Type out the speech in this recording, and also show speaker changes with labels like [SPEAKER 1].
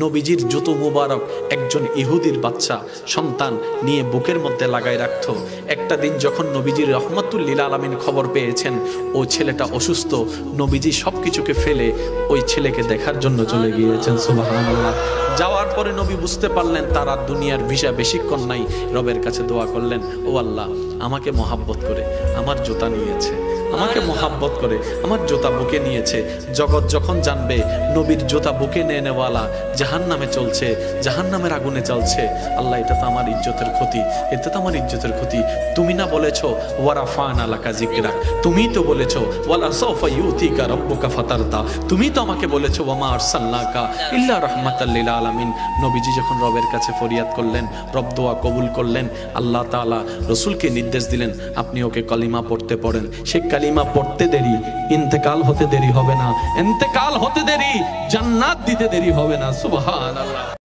[SPEAKER 1] নবীজির জুতো মুবারক একজন ইহুদির বাচ্চা সন্তান নিয়ে বুকের মধ্যে লাগাই রাখত। একটা দিন যখন নবীজির রহমাতুল লিল আলামিন খবর পেয়েছেন ও ছেলেটা অসুস্থ, নবীজি সব কিছুকে ফেলে ওই ছেলেকে দেখার জন্য চলে গিয়েছেন। সুবহানাল্লাহ। যাওয়ার পরে নবী বুঝতে পারলেন তার আর দুনিয়ার ভিসা বেশিক্ষণ নাই। রবের কাছে দোয়া করলেন, ও আল্লাহ, আমাকে মহাব্বত করে আমার জুতা নিয়েছে, আমাকে মহাব্বত করে আমার জুতা বুকে নিয়েছে। জগৎ যখন জানবে নবীর জুতা বুকে নিয়ে নেওয়ালা জাহান্নামে চলছে, জাহান্নামের আগুনে চলছে, আল্লাহ, এটা তো আমার ইজ্জতের ক্ষতি, এটা তো আমার ইজ্জতের ক্ষতি। তুমি না বলেছো ওয়ারাফানা লাকা যিকরাক, তুমিই তো বলেছো ওয়ালা সাওফা ইউতিকা রাব্বুকা ফাতারদা, তুমি তো আমাকে বলেছো ওয়ামা আরসালনাকা ইল্লা রাহমাতাল লিল আলামিন। নবীজি যখন রবের কাছে ফরিয়াদ করলেন, রব দোয়া কবুল করলেন। আল্লাহ তাআলা রাসূলকে নির্দেশ দিলেন, আপনি ওকে কালিমা পড়তে পড়েন। সে কালিমা পড়তে দেরি, ইন্তেকাল হতে দেরি হবে না, ইন্তেকাল হতে দেরি, জান্নাত দিতে দেরি হবে না। সুবহানাল্লাহ।